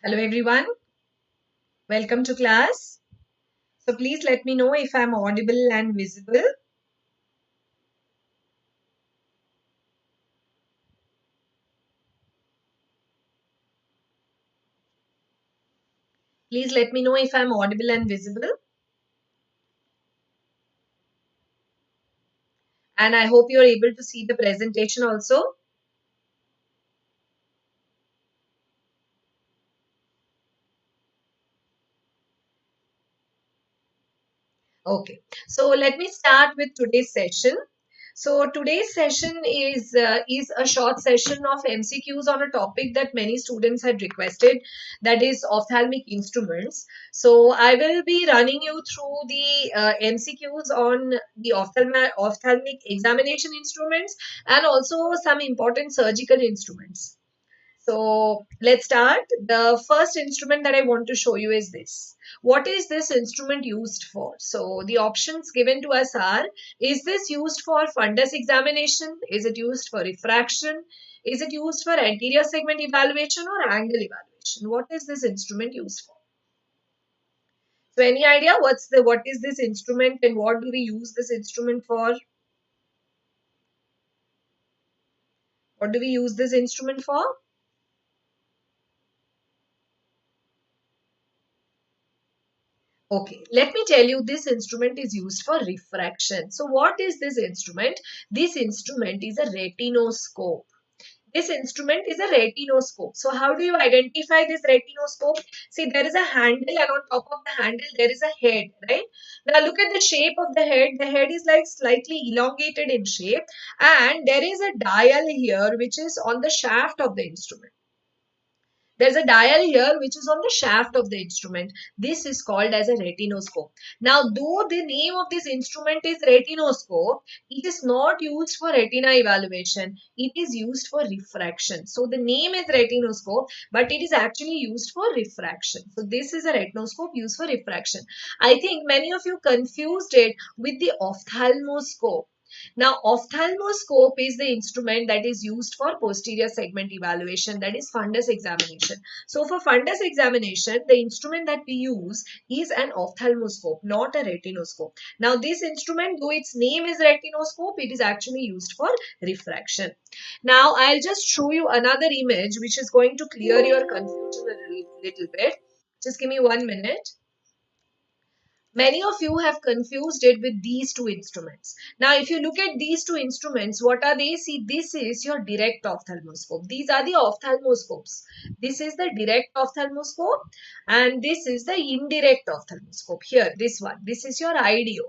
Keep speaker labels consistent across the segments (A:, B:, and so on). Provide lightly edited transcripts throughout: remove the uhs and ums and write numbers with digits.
A: Hello everyone, welcome to class. So please let me know if I'm audible and visible. Please let me know if I'm audible and visible. And I hope you're able to see the presentation also. Okay, so let me start with today's session. So today's session is a short session of MCQs on a topic that many students had requested, that is ophthalmic instruments. So I will be running you through the MCQs on the ophthalmic examination instruments and also some important surgical instruments. So let's start. The first instrument that I want to show you is this. What is this instrument used for? So the options given to us are, is this used for fundus examination? Is it used for refraction? Is it used for anterior segment evaluation or angle evaluation? What is this instrument used for? So any idea what is this instrument and what do we use this instrument for? What do we use this instrument for? Okay, let me tell you, this instrument is used for refraction. So what is this instrument? This instrument is a retinoscope. This instrument is a retinoscope. So how do you identify this retinoscope? See, there is a handle and on top of the handle there is a head, right? Now look at the shape of the head. The head is like slightly elongated in shape and there is a dial here which is on the shaft of the instrument. There's a dial here which is on the shaft of the instrument. This is called as a retinoscope. Now, though the name of this instrument is retinoscope, it is not used for retina evaluation. It is used for refraction. So, the name is retinoscope, but it is actually used for refraction. So, this is a retinoscope used for refraction. I think many of you confused it with the ophthalmoscope. Now, ophthalmoscope is the instrument that is used for posterior segment evaluation, that is fundus examination. So, for fundus examination, the instrument that we use is an ophthalmoscope, not a retinoscope. Now, this instrument, though its name is retinoscope, it is actually used for refraction. Now, I'll just show you another image which is going to clear your confusion a little bit. Just give me 1 minute. Many of you have confused it with these two instruments. Now, if you look at these two instruments, what are they? See, this is your direct ophthalmoscope. These are the ophthalmoscopes. This is the direct ophthalmoscope and this is the indirect ophthalmoscope. Here, this one. This is your IDO.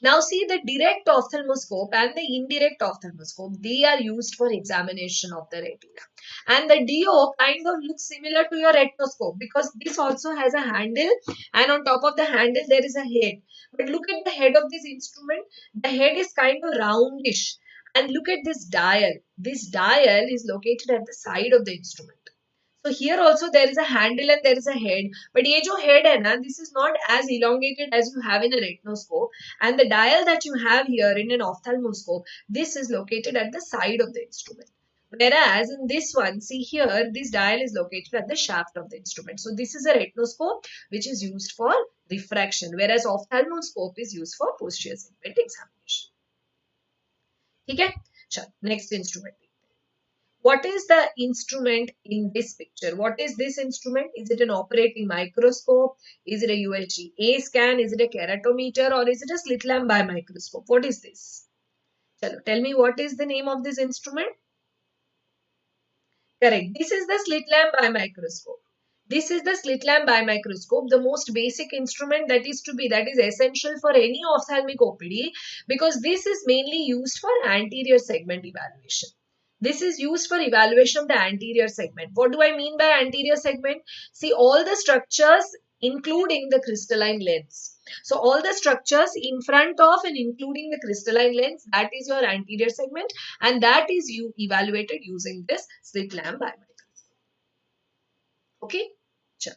A: Now see, the direct ophthalmoscope and the indirect ophthalmoscope, they are used for examination of the retina. And the DO kind of looks similar to your retinoscope because this also has a handle and on top of the handle there is a head. But look at the head of this instrument. The head is kind of roundish. And look at this dial. This dial is located at the side of the instrument. So here also there is a handle and there is a head. But ये जो head है ना, this is not as elongated as you have in a retinoscope. And the dial that you have here in an ophthalmoscope, this is located at the side of the instrument. Whereas in this one, see here, this dial is located at the shaft of the instrument. So this is a retinoscope which is used for refraction, whereas ophthalmoscope is used for posterior segment examination. Okay? Sure. Next instrument. What is the instrument in this picture? What is this instrument? Is it an operating microscope? Is it a USG-A scan? Is it a keratometer? Or is it a slit lamp biomicroscope? What is this? Chalo, tell me, what is the name of this instrument? Correct. This is the slit lamp biomicroscope. This is the slit lamp biomicroscope, the most basic instrument that is essential for any ophthalmic OPD because this is mainly used for anterior segment evaluation. This is used for evaluation of the anterior segment. What do I mean by anterior segment? See, all the structures including the crystalline lens. So all the structures in front of and including the crystalline lens, that is your anterior segment and that is evaluated using this slit lamp biomicroscope. Okay. Sure.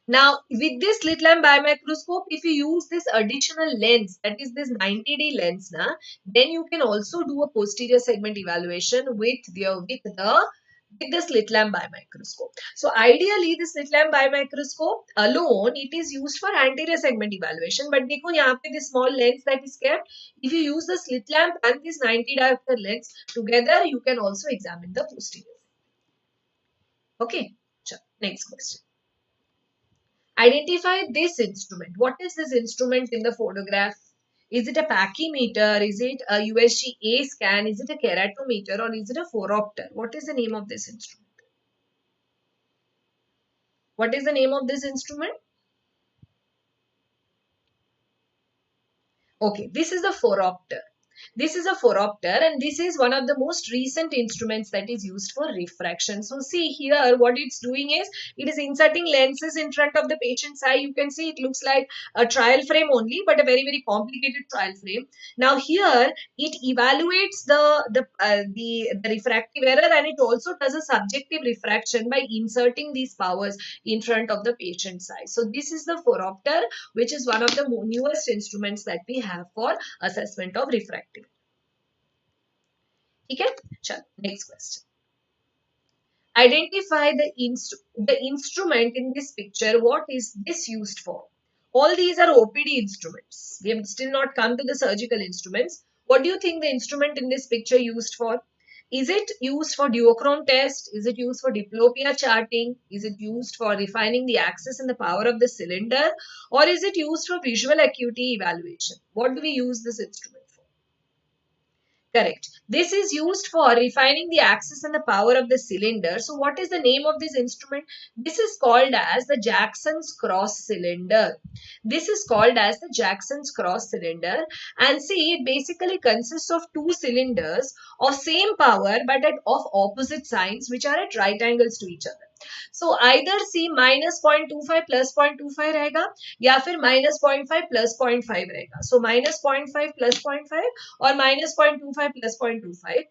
A: Now, with this slit lamp biomicroscope, if you use this additional lens, that is this 90D lens, then you can also do a posterior segment evaluation with the with the slit lamp bimicroscope. So ideally the slit lamp bimicroscope alone, it is used for anterior segment evaluation. But देखो यहाँ पे the small lens that is kept, if you use the slit lamp and this 90 diopter lens together, you can also examine the posterior. Okay, next question. Identify this instrument. What is this instrument in the photograph? Is it a pachymeter? Is it a USG-A scan? Is it a keratometer or is it a phoropter? What is the name of this instrument? What is the name of this instrument? Okay, this is the phoropter. This is a phoropter and this is one of the most recent instruments that is used for refraction. So see here what it's doing is it is inserting lenses in front of the patient's eye. You can see it looks like a trial frame only, but a very complicated trial frame. Now here it evaluates the refractive error and it also does a subjective refraction by inserting these powers in front of the patient's eye. So this is the phoropter, which is one of the newest instruments that we have for assessment of refractive. ठीक है, चलो next question. Identify the instrument in this picture. What is this used for? All these are OPD instruments. We have still not come to the surgical instruments. What do you think the instrument in this picture used for? Is it used for duochrome test? Is it used for diplopia charting? Is it used for refining the axis and the power of the cylinder? Or is it used for visual acuity evaluation? What do we use this instrument? Correct. This is used for refining the axis and the power of the cylinder. So what is the name of this instrument? This is called as the Jackson's cross cylinder. This is called as the Jackson's cross cylinder. And see, it basically consists of two cylinders of same power but of opposite signs which are at right angles to each other. So either C minus 0.25 plus 0.25 रहेगा या फिर minus 0.5 plus 0.5 रहेगा. So minus 0.5 plus 0.5 or minus 0.25 plus 0.25,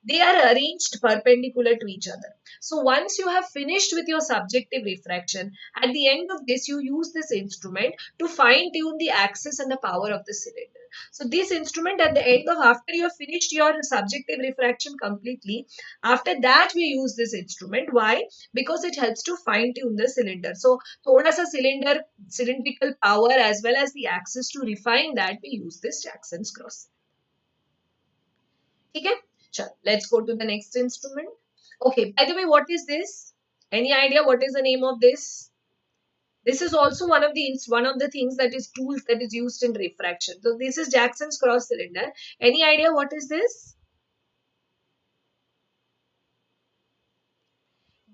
A: they are arranged perpendicular to each other. So once you have finished with your subjective refraction, at the end of this you use this instrument to fine tune the axis and the power of the cylinder. So this instrument at the end of, after you have finished your subjective refraction completely, after that we use this instrument. Why? Because it helps to fine tune the cylinder. So thoda sa cylindrical power as well as the axis, to refine that we use this Jackson's cross. Okay, let's go to the next instrument. Okay, by the way, what is this? Any idea what is the name of this? This is also one of the things that is tools that is used in refraction. So this is Jackson's cross cylinder. Any idea what is this?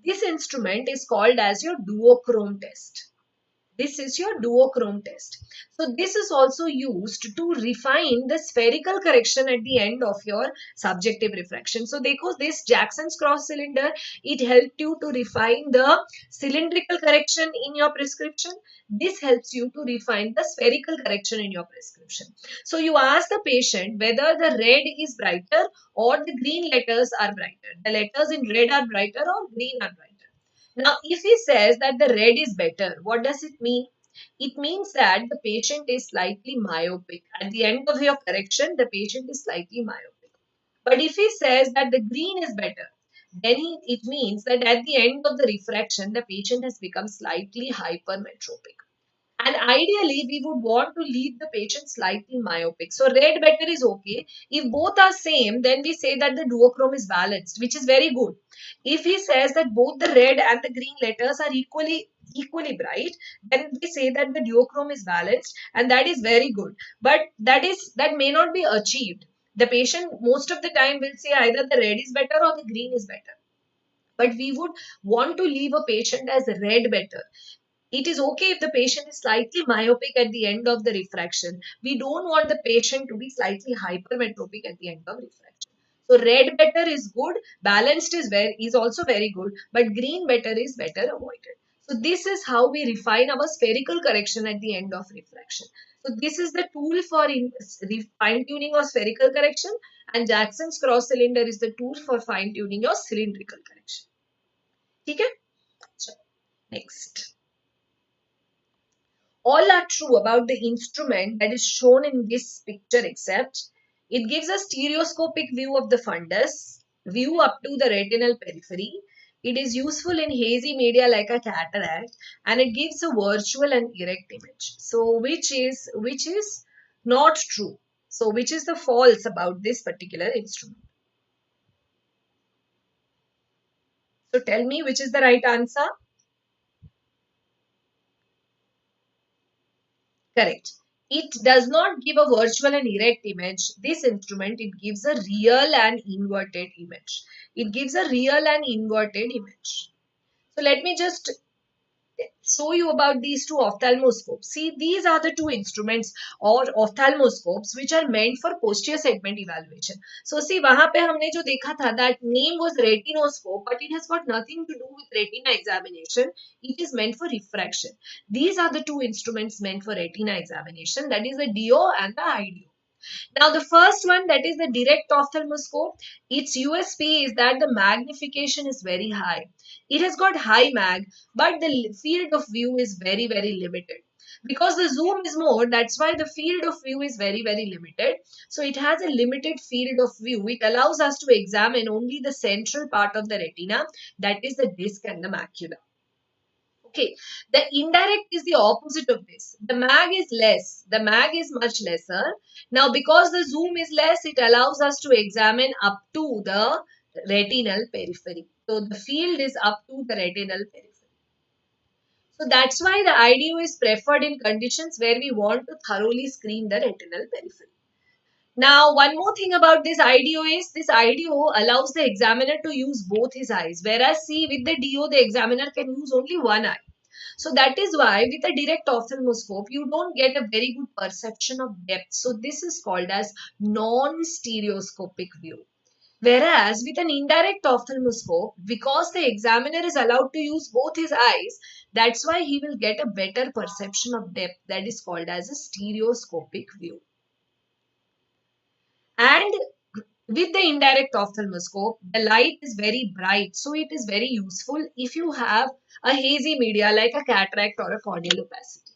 A: This instrument is called as your duochrome test. This is your duochrome test. So this is also used to refine the spherical correction at the end of your subjective refraction. So because this Jackson's cross cylinder, it helped you to refine the cylindrical correction in your prescription. This helps you to refine the spherical correction in your prescription. So you ask the patient whether the red is brighter or the green letters are brighter. The letters in red are brighter or green are brighter. Now, if he says that the red is better, what does it mean? It means that the patient is slightly myopic. At the end of your correction, the patient is slightly myopic. But if he says that the green is better, then it means that at the end of the refraction, the patient has become slightly hypermetropic. And ideally, we would want to leave the patient slightly myopic. So red better is okay. If both are same, then we say that the duochrome is balanced, which is very good. If he says that both the red and the green letters are equally bright, then we say that the duochrome is balanced, and that is very good. But that may not be achieved. The patient most of the time will say either the red is better or the green is better. But we would want to leave a patient as red better. It is okay if the patient is slightly myopic at the end of the refraction. We don't want the patient to be slightly hypermetropic at the end of refraction. So red better is good, balanced is also very good, but green better is better avoided. So this is how we refine our spherical correction at the end of refraction. So this is the tool for fine tuning of spherical correction, and Jackson's cross cylinder is the tool for fine tuning your cylindrical correction. Okay? So, next. All are true about the instrument that is shown in this picture, except it gives a stereoscopic view of the fundus, view up to the retinal periphery. It is useful in hazy media like a cataract, and it gives a virtual and erect image. So which is not true. So which is the false about this particular instrument? So tell me which is the right answer. Correct. It does not give a virtual and erect image. This instrument, it gives a real and inverted image. It gives a real and inverted image. So let me just show you about these two ophthalmoscopes. See, these are the two instruments or ophthalmoscopes which are meant for posterior segment evaluation. So see, वहाँ पे हमने जो देखा था, that name was retinoscope, but it has got nothing to do with retina examination. It is meant for refraction. These are the two instruments meant for retina examination, that is the DO and the IDO. Now, the first one, that is the direct ophthalmoscope, its USP is that the magnification is very high. It has got high mag, but the field of view is very, very limited. Because the zoom is more, that's why the field of view is very, very limited. So, it has a limited field of view. It allows us to examine only the central part of the retina, that is the disc and the macula. Okay, the indirect is the opposite of this. The mag is less. The mag is much lesser. Now, because the zoom is less, it allows us to examine up to the retinal periphery. So, the field is up to the retinal periphery. So, that's why the IDO is preferred in conditions where we want to thoroughly screen the retinal periphery. Now, one more thing about this IDO is this IDO allows the examiner to use both his eyes. Whereas, see, with the DO, the examiner can use only one eye. So that is why with a direct ophthalmoscope, you don't get a very good perception of depth. So this is called as non-stereoscopic view. Whereas with an indirect ophthalmoscope, because the examiner is allowed to use both his eyes, that's why he will get a better perception of depth. That is called as a stereoscopic view. And with the indirect ophthalmoscope, the light is very bright. So it is very useful if you have a hazy media like a cataract or a corneal opacity.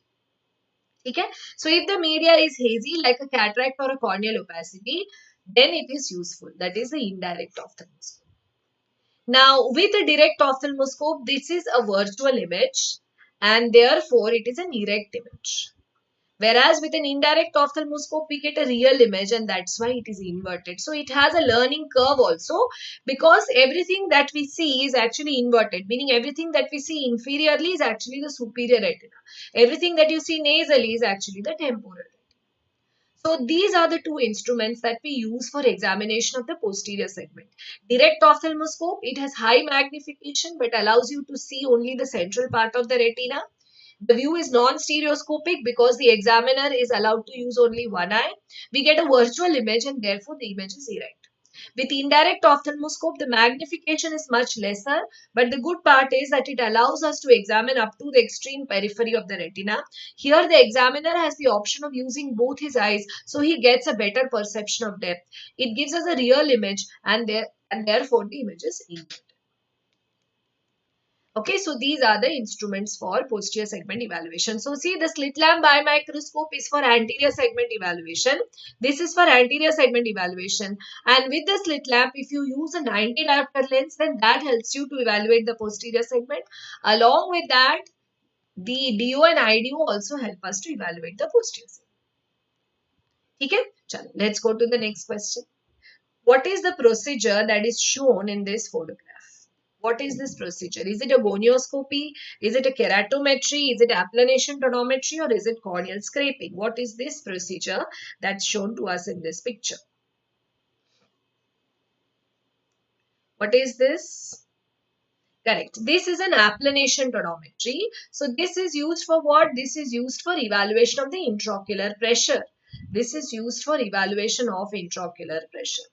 A: Okay? So if the media is hazy like a cataract or a corneal opacity, then it is useful. That is the indirect ophthalmoscope. Now with the direct ophthalmoscope, this is a virtual image and therefore it is an erect image. Whereas with an indirect ophthalmoscope, we get a real image and that's why it is inverted. So it has a learning curve also because everything that we see is actually inverted, meaning everything that we see inferiorly is actually the superior retina. Everything that you see nasally is actually the temporal retina. So these are the two instruments that we use for examination of the posterior segment. Direct ophthalmoscope, it has high magnification but allows you to see only the central part of the retina. The view is non-stereoscopic because the examiner is allowed to use only one eye. We get a virtual image and therefore the image is erect. With indirect ophthalmoscope, the magnification is much lesser, but the good part is that it allows us to examine up to the extreme periphery of the retina. Here, the examiner has the option of using both his eyes, so he gets a better perception of depth. It gives us a real image and therefore the image is inverted. Okay, so these are the instruments for posterior segment evaluation. So see, the slit lamp bimicroscope is for anterior segment evaluation. This is for anterior segment evaluation. And with the slit lamp, if you use a 90 diopter lens, then that helps you to evaluate the posterior segment. Along with that, the DO and IDO also help us to evaluate the posterior segment. Okay, chalo, let's go to the next question. What is the procedure that is shown in this photograph? What is this procedure? Is it a gonioscopy? Is it a keratometry? Is it applanation tonometry? Or is it corneal scraping? What is this procedure that's shown to us in this picture? What is this? Correct. This is an applanation tonometry. So this is used for what? This is used for evaluation of the intraocular pressure. This is used for evaluation of intraocular pressure.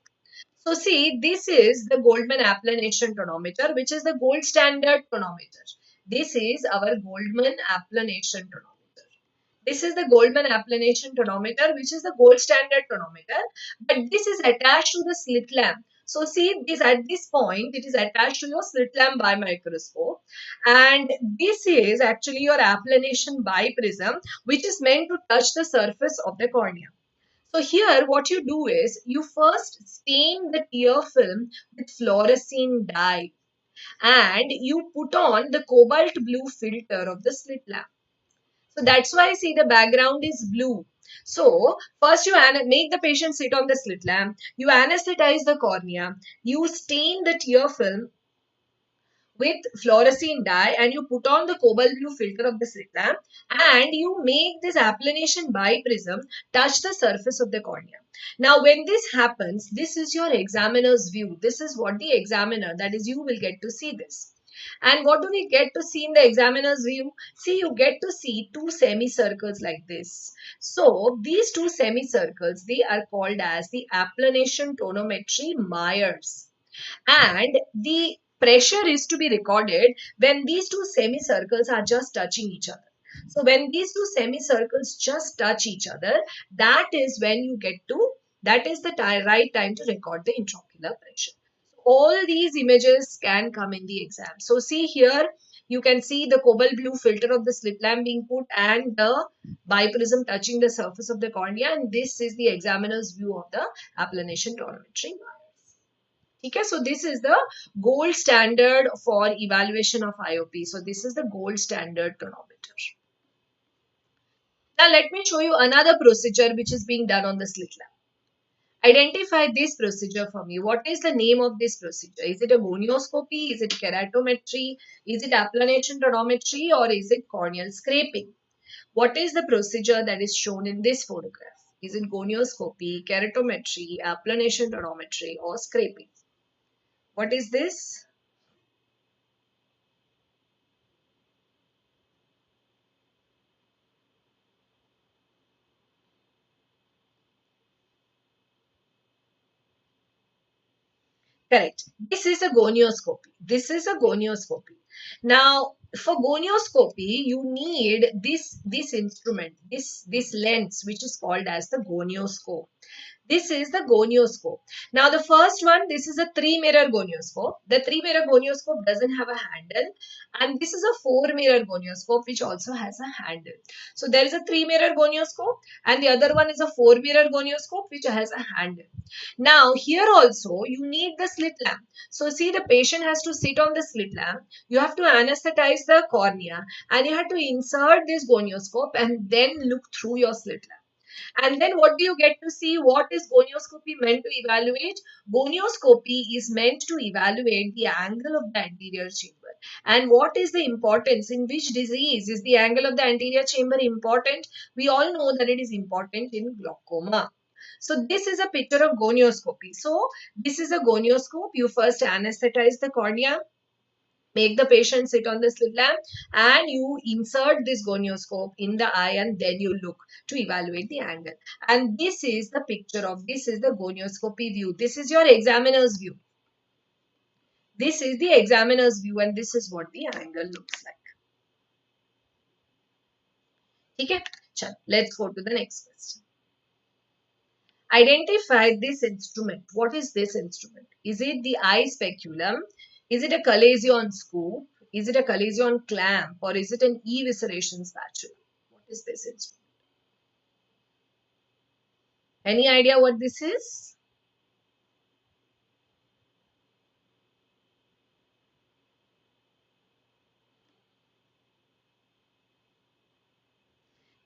A: So see, this is the Goldman applanation tonometer, which is the gold standard tonometer. This is our Goldman applanation tonometer. This is the Goldman applanation tonometer, which is the gold standard tonometer. But this is attached to the slit lamp. So see, this at this point, it is attached to your slit lamp bimicroscope. And this is actually your applanation biprism, which is meant to touch the surface of the cornea. So here what you do is you first stain the tear film with fluorescein dye. and you put on the cobalt blue filter of the slit lamp. So that's why see the background is blue. So first you make the patient sit on the slit lamp, you anesthetize the cornea, you stain the tear film with fluorescein dye and you put on the cobalt blue filter of the slit lamp and you make this applanation biprism touch the surface of the cornea. Now when this happens, this is your examiner's view. This is what the examiner, that is you, will get to see this. And what do we get to see in the examiner's view? See, you get to see two semicircles like this. So these two semicircles, they are called as the applanation tonometry Myers. And the pressure is to be recorded when these two semicircles are just touching each other. So when these two semicircles just touch each other, that is when you get to, that is the right time to record the intraocular pressure. All these images can come in the exam. So see here, you can see the cobalt blue filter of the slit lamp being put and the biprism touching the surface of the cornea, and this is the examiner's view of the applanation tonometry. Okay, so this is the gold standard for evaluation of IOP. So this is the gold standard tonometer. Now let me show you another procedure which is being done on the slit lamp. Identify this procedure for me. What is the name of this procedure? Is it a gonioscopy? Is it keratometry? Is it applanation tonometry? Or is it corneal scraping? What is the procedure that is shown in this photograph? Is it gonioscopy, keratometry, applanation tonometry, or scraping? What is this? Correct. This is a gonioscopy. This is a gonioscopy. Now, for gonioscopy, you need this instrument, this lens, which is called as the gonioscope. This is the gonioscope. Now, the first one, this is a 3-mirror gonioscope. The 3-mirror gonioscope doesn't have a handle. And this is a 4-mirror gonioscope, which also has a handle. So, there is a 3-mirror gonioscope and the other one is a 4-mirror gonioscope, which has a handle. Now, here also, you need the slit lamp. So, see, the patient has to sit on the slit lamp. You have to anesthetize the cornea and you have to insert this gonioscope and then look through your slit lamp. And then what do you get to see? What is gonioscopy meant to evaluate? Gonioscopy is meant to evaluate the angle of the anterior chamber. And what is the importance? In which disease is the angle of the anterior chamber important? We all know that it is important in glaucoma. So this is a picture of gonioscopy. So this is a gonioscope. You first anesthetize the cornea, make the patient sit on the slit lamp and you insert this gonioscope in the eye and then you look to evaluate the angle. And this is the picture of, this is the gonioscopy view. This is your examiner's view. This is the examiner's view and this is what the angle looks like. Okay, let's go to the next question. Identify this instrument. What is this instrument? Is it the eye speculum? Is it a Calazion scoop? Is it a Calazion clamp? Or is it an evisceration spatula? What is this instrument? Any idea what this is?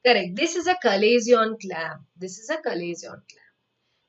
A: Correct. This is a Calazion clamp. This is a Calazion clamp.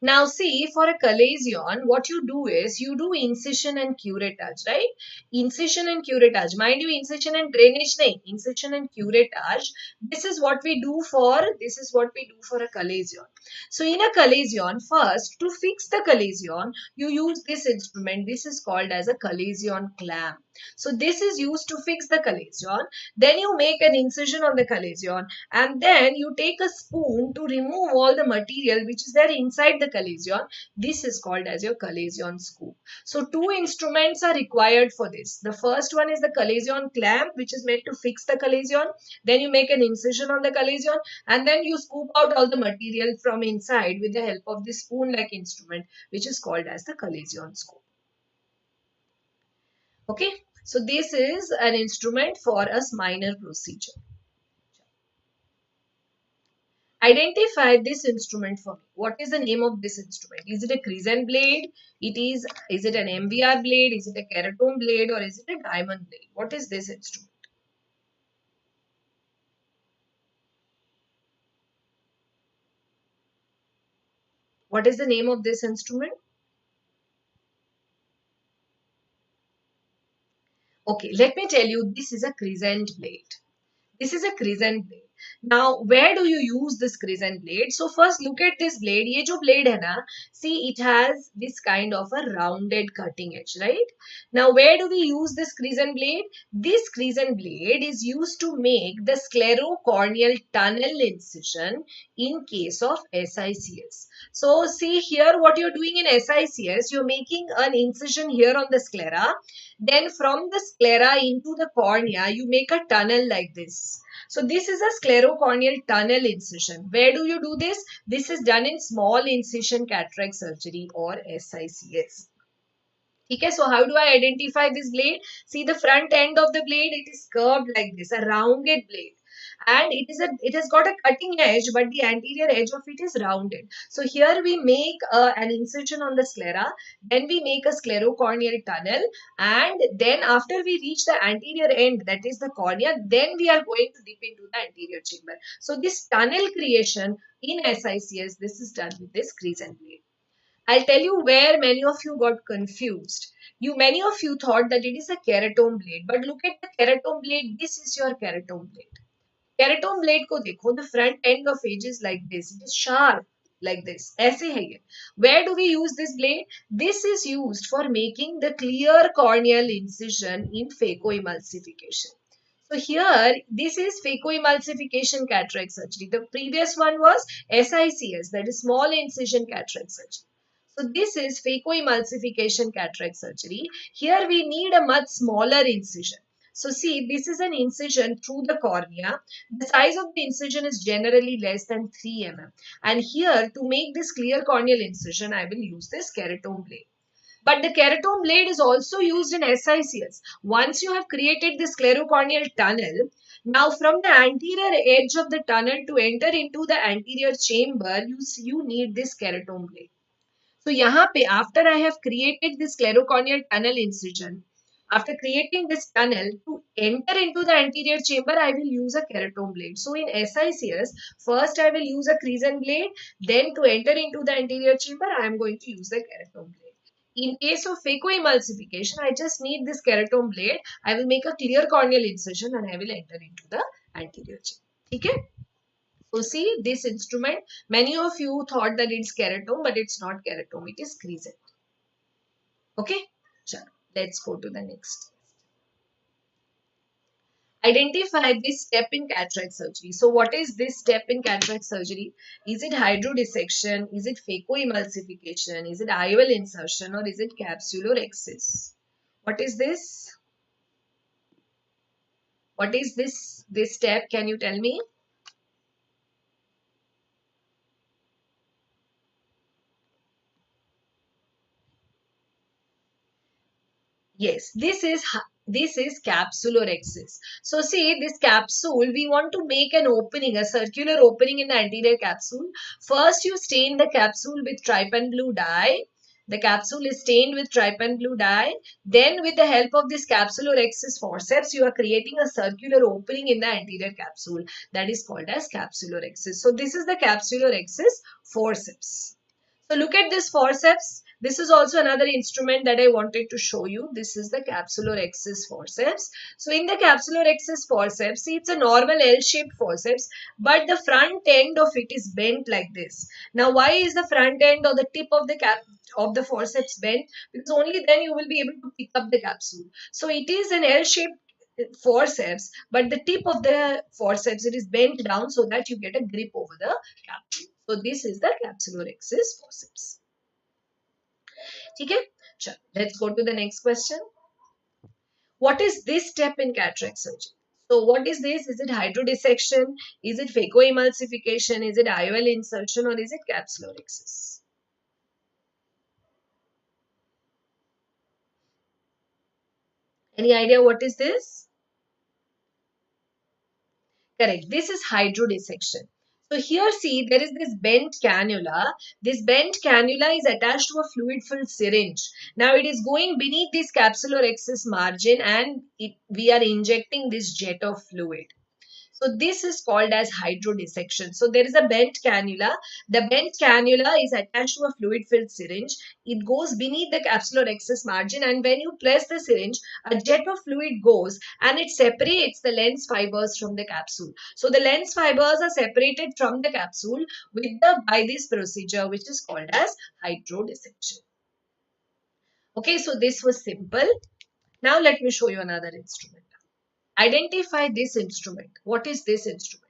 A: Now see, for a Calazion, what you do is you do incision and curettage, right? Incision and curettage. Mind you, incision and drainage nahi. Incision and curettage. This is what we do for a Calazion. So in a Calazion, first to fix the Calazion, you use this instrument. This is called as a Calazion clamp. So this is used to fix the Calazion. Then you make an incision on the Calazion and then you take a spoon to remove all the material which is there inside the Calazion. This is called as your Calazion scoop. So two instruments are required for this. The first one is the Calazion clamp, which is meant to fix the Calazion. Then you make an incision on the Calazion and then you scoop out all the material from inside with the help of this spoon-like instrument, which is called as the Calazion scoop. Okay, so this is an instrument for a minor procedure. Identify this instrument for me. What is the name of this instrument? Is it a crescent blade? Is it an MVR blade? Is it a keratome blade, or is it a diamond blade? What is this instrument? What is the name of this instrument? Okay, let me tell you, this is a crescent blade. This is a crescent blade. Now, where do you use this crescent blade? So first look at this blade. ये जो blade है ना, see it has this kind of a rounded cutting edge, right? Now, where do we use this crescent blade? This crescent blade is used to make the sclerocorneal tunnel incision in case of SICS. So see here what you're doing in SICS, you're making an incision here on the sclera. Then from the sclera into the cornea, you make a tunnel like this. So this is a sclerocorneal tunnel incision. Where do you do this? This is done in small incision cataract surgery or SICS. Okay, so how do I identify this blade? See the front end of the blade, it is curved like this, a rounded blade. And it has got a cutting edge, but the anterior edge of it is rounded. So here we make an incision on the sclera, then we make a sclerocorneal tunnel, and then after we reach the anterior end, that is the cornea, then we are going to dip into the anterior chamber. So this tunnel creation in SICS, this is done with this crescent blade. I'll tell you where many of you got confused. Many of you thought that it is a keratome blade, but look at the keratome blade. This is your keratome blade. Keratome blade को देखो, the front end of edge is like this. It is sharp like this. ऐसे है ये. Where do we use this blade? This is used for making the clear corneal incision in phacoemulsification. So here, this is phacoemulsification cataract surgery. The previous one was SICS, that is small incision cataract surgery. So this is phacoemulsification cataract surgery. Here we need a much smaller incision. So see, this is an incision through the cornea. The size of the incision is generally less than 3 mm. And here, to make this clear corneal incision, I will use this keratome blade. But the keratome blade is also used in SICS. Once you have created this sclerocorneal tunnel, now from the anterior edge of the tunnel to enter into the anterior chamber, you need this keratome blade. So यहाँ पे, after I have created this sclerocorneal tunnel incision, after creating this tunnel, to enter into the anterior chamber, I will use a keratome blade. So in SICS, first I will use a crescent blade, then to enter into the anterior chamber, I am going to use the keratome blade. In case of phacoemulsification, I just need this keratome blade. I will make a clear corneal incision and I will enter into the anterior chamber. Okay? So see this instrument, many of you thought that it's keratome, but it's not keratome, it is crescent. Okay, Chalo, let's go to the next. Identify this step in cataract surgery. So what is this step in cataract surgery? Is it hydrodissection? Is it phacoemulsification? Is it IOL insertion, or is it capsulorhexis? What is this? What is this step? Can you tell me? Yes, this is capsulorhexis. So see this capsule, we want to make an opening, a circular opening in the anterior capsule. First you stain the capsule with trypan blue dye. The capsule is stained with trypan blue dye. Then with the help of this capsulorhexis forceps, you are creating a circular opening in the anterior capsule. That is called as capsulorhexis. So this is the capsulorhexis forceps. So look at this forceps. This is also another instrument that I wanted to show you. This is the capsulorhexis forceps. So in the capsulorhexis forceps, see it's a normal L-shaped forceps, but the front end of it is bent like this. Now why is the front end or the tip of the forceps bent? Because only then you will be able to pick up the capsule. So it is an L-shaped forceps, but the tip of the forceps, it is bent down so that you get a grip over the capsule. So this is the capsulorhexis forceps. Okay? Let's go to the next question. What is this step in cataract surgery? So what is this? Is it hydrodissection? Is it phacoemulsification? Is it IOL insertion, or is it capsulorhexis? Any idea what is this? Correct. This is hydrodissection. So here see, there is this bent cannula. This bent cannula is attached to a fluid filled syringe. Now it is going beneath this capsular excess margin and we are injecting this jet of fluid. So this is called as hydrodissection. So there is a bent cannula. The bent cannula is attached to a fluid-filled syringe. It goes beneath the capsular excess margin, and when you press the syringe, a jet of fluid goes and it separates the lens fibers from the capsule. So the lens fibers are separated from the capsule by this procedure, which is called as hydrodissection. Okay, so this was simple. Now let me show you another instrument. Identify this instrument. What is this instrument?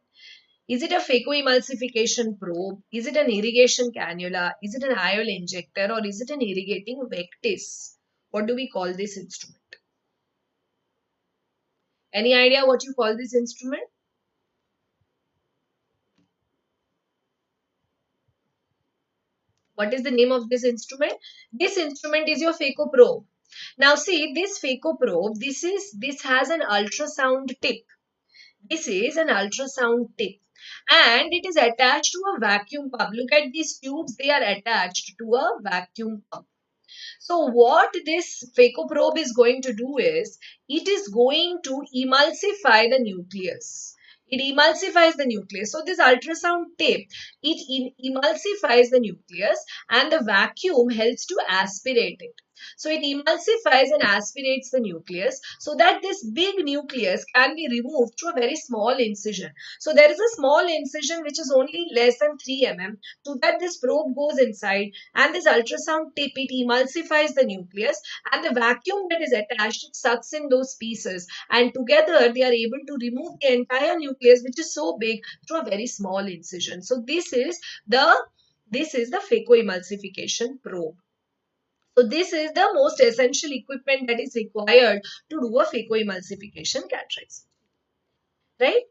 A: Is it a phacoemulsification probe? Is it an irrigation cannula? Is it an IOL injector? Or is it an irrigating vectis? What do we call this instrument? Any idea what you call this instrument? What is the name of this instrument? This instrument is your phacoprobe. Now see, this phacoprobe, this has an ultrasound tip. This is an ultrasound tip and it is attached to a vacuum pump. Look at these tubes, they are attached to a vacuum pump. So what this phacoprobe is going to do is, it is going to emulsify the nucleus. It emulsifies the nucleus. So this ultrasound tip, it emulsifies the nucleus and the vacuum helps to aspirate it. So it emulsifies and aspirates the nucleus so that this big nucleus can be removed through a very small incision. So there is a small incision which is only less than 3 mm, so that this probe goes inside and this ultrasound tip, it emulsifies the nucleus and the vacuum that is attached, it sucks in those pieces and together they are able to remove the entire nucleus, which is so big, through a very small incision. So this is the phacoemulsification probe. So this is the most essential equipment that is required to do a phacoemulsification cataract surgery, right?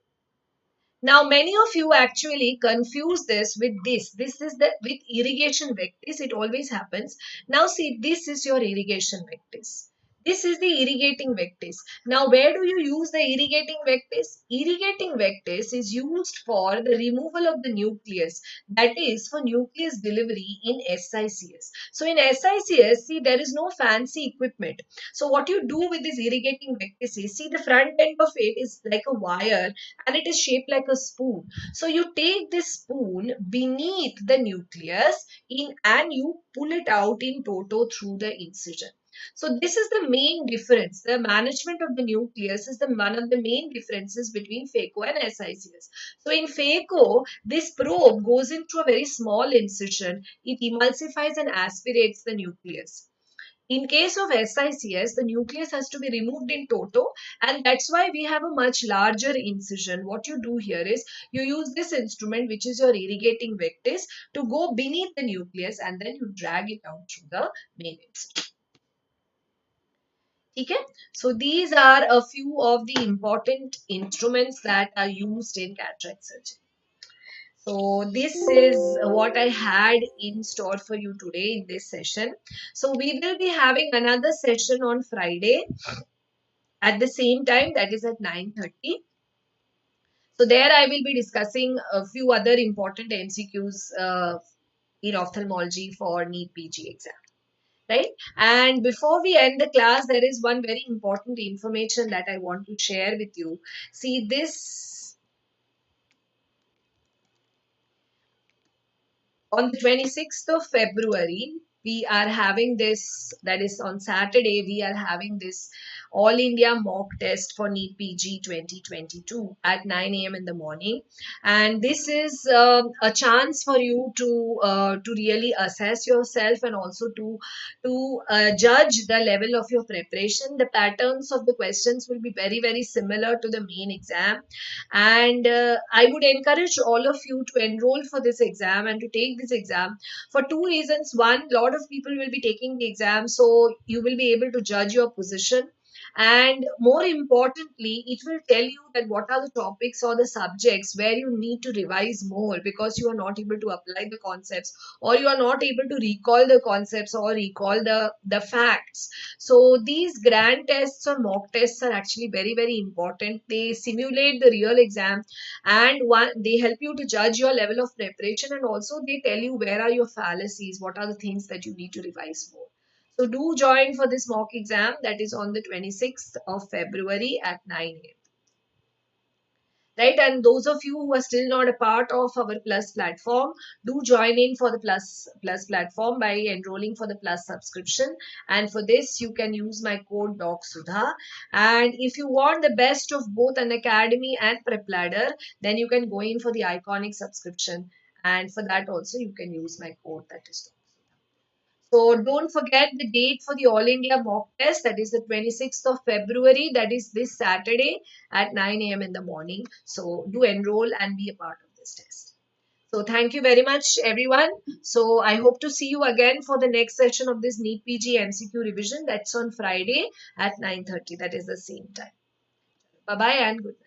A: Now, many of you actually confuse this with this. This is with irrigation vectis. It always happens. Now, see, this is your irrigation vectis. This is the irrigating vectis. Now, where do you use the irrigating vectis? Irrigating vectis is used for the removal of the nucleus. That is for nucleus delivery in SICS. So, in SICS, see, there is no fancy equipment. So, what you do with this irrigating vectis is, see, the front end of it is like a wire and it is shaped like a spoon. So you take this spoon beneath the nucleus and you pull it out in toto through the incision. So this is the main difference. The management of the nucleus is one of the main differences between phaco and SICS. So in phaco, this probe goes into a very small incision. It emulsifies and aspirates the nucleus. In case of SICS, the nucleus has to be removed in toto and that's why we have a much larger incision. What you do here is you use this instrument, which is your irrigating vectis, to go beneath the nucleus and then you drag it out through the main incision. Okay? So these are a few of the important instruments that are used in cataract surgery. So this is what I had in store for you today in this session. So we will be having another session on Friday at the same time, that is at 9:30. So there I will be discussing a few other important MCQs in ophthalmology for NEET PG exam. Right? And before we end the class, there is one very important information that I want to share with you. See, this on the 26th of February, we are having this, that is on Saturday, we are having this All India mock test for NEET PG 2022 at 9 a.m. in the morning. And this is a chance for you to really assess yourself and also to judge the level of your preparation. The patterns of the questions will be very, very similar to the main exam. And I would encourage all of you to enroll for this exam and to take this exam for two reasons. One, a lot of people will be taking the exam, so you will be able to judge your position. And more importantly, it will tell you that what are the topics or the subjects where you need to revise more because you are not able to apply the concepts, or you are not able to recall the concepts or recall the facts. So these grand tests or mock tests are actually very, very important. They simulate the real exam, and one, they help you to judge your level of preparation, and also they tell you where are your fallacies, what are the things that you need to revise more. So do join for this mock exam, that is on the 26th of February at 9 a.m. Right, and those of you who are still not a part of our Plus platform, do join in for the Plus platform by enrolling for the Plus subscription. And for this, you can use my code Dr Sudha. And if you want the best of both Unacademy and Prep Ladder, then you can go in for the Iconic subscription. And for that also, you can use my code, that is Dr. So don't forget the date for the All India mock test, that is the 26th of February, that is this Saturday at 9 a.m. in the morning. So do enroll and be a part of this test. So thank you very much, everyone. So I hope to see you again for the next session of this NEET PG MCQ revision. That's on Friday at 9:30. That is the same time. Bye-bye and good night.